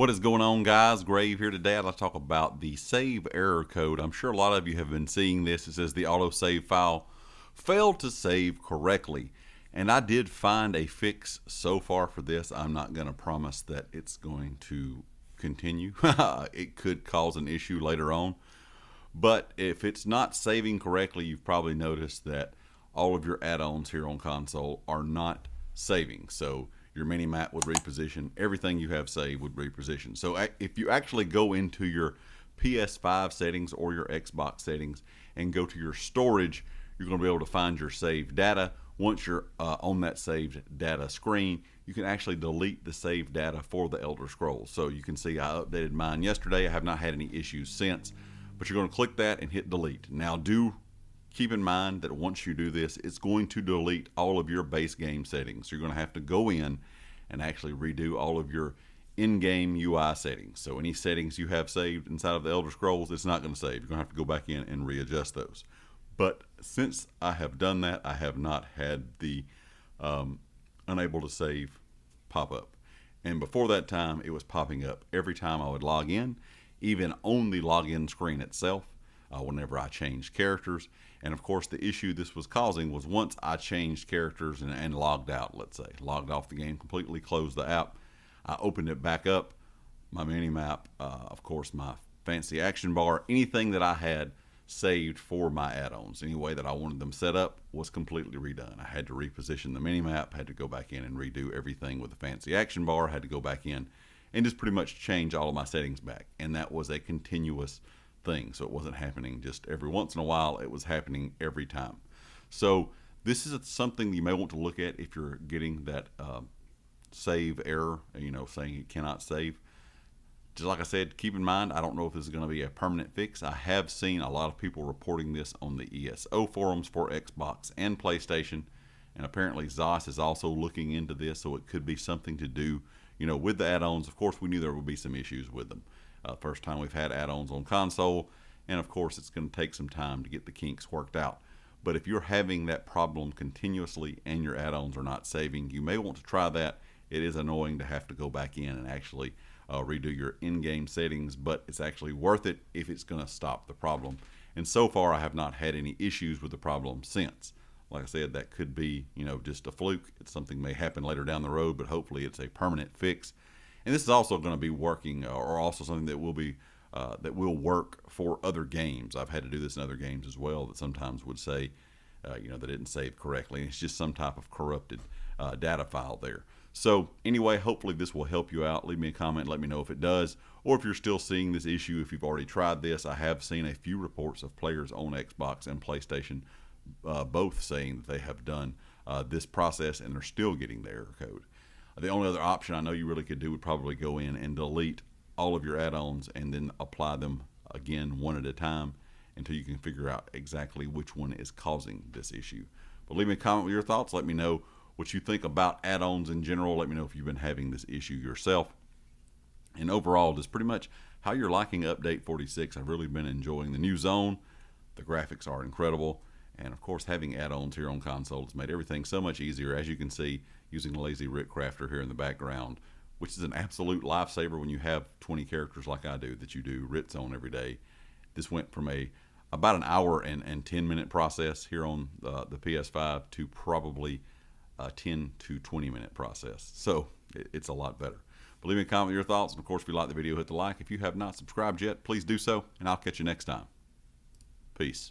What is going on, guys? Grave here today. I'd like to talk about the save error code. I'm sure a lot of you have been seeing this. It says the autosave file failed to save correctly. And I did find a fix so far for this. I'm not going to promise that it's going to continue. It could cause an issue later on. But if it's not saving correctly, you've probably noticed that all of your add-ons here on console are not saving. So your mini map would reposition, everything you have saved would reposition. So if you actually go into your PS5 settings or your Xbox settings and go to your storage, you're going to be able to find your saved data. Once you're on that saved data screen, you can actually delete the saved data for the Elder Scrolls. So you can see I updated mine yesterday. I have not had any issues since, but you're going to click that and hit delete. Now do keep in mind that once you do this, it's going to delete all of your base game settings. So you're going to have to go in and actually redo all of your in-game UI settings. So any settings you have saved inside of the Elder Scrolls, it's not going to save. You're going to have to go back in and readjust those. But since I have done that, I have not had the unable to save pop up. And before that time, it was popping up every time I would log in, even on the login screen itself, whenever I changed characters. And of course, the issue this was causing was once I changed characters and logged out, let's say, logged off the game completely, closed the app, I opened it back up, my mini map, of course, my fancy action bar, anything that I had saved for my add-ons, any way that I wanted them set up was completely redone. I had to reposition the mini map, had to go back in and redo everything with the fancy action bar, had to go back in and just pretty much change all of my settings back. And that was a continuous thing. So it wasn't happening just every once in a while, it was happening every time. So this is something you may want to look at if you're getting that save error, saying it cannot save. Just like I said, keep in mind, I don't know if this is going to be a permanent fix. I have seen a lot of people reporting this on the ESO forums for Xbox and PlayStation, and apparently ZOS is also looking into this, so it could be something to do with the add-ons. Of course, we knew there would be some issues with them. First time we've had add-ons on console, and of course it's going to take some time to get the kinks worked out. But if you're having that problem continuously and your add-ons are not saving, you may want to try that. It is annoying to have to go back in and actually redo your in-game settings, but it's actually worth it if it's going to stop the problem. And so far I have not had any issues with the problem since. Like I said, that could be just a fluke. It's something may happen later down the road, but hopefully it's a permanent fix. And this is also going to be working, or also something that will be that will work for other games. I've had to do this in other games as well that sometimes would say, they didn't save correctly. And it's just some type of corrupted data file there. So anyway, hopefully this will help you out. Leave me a comment, let me know if it does, or if you're still seeing this issue, if you've already tried this. I have seen a few reports of players on Xbox and PlayStation both saying that they have done this process and they're still getting the error code. The only other option I know you really could do would probably go in and delete all of your add-ons and then apply them again one at a time until you can figure out exactly which one is causing this issue. But leave me a comment with your thoughts. Let me know what you think about add-ons in general. Let me know if you've been having this issue yourself. And overall, just pretty much how you're liking Update 46. I've really been enjoying the new zone. The graphics are incredible. And of course, having add-ons here on console has made everything so much easier. As you can see, using Lazy Rick Crafter here in the background, which is an absolute lifesaver when you have 20 characters like I do that you do Ritz on every day. This went from about an hour and 10-minute process here on the PS5 to probably a 10 to 20-minute process. So it's a lot better. But leave me a comment with your thoughts. And of course, if you like the video, hit the like. If you have not subscribed yet, please do so. And I'll catch you next time. Peace.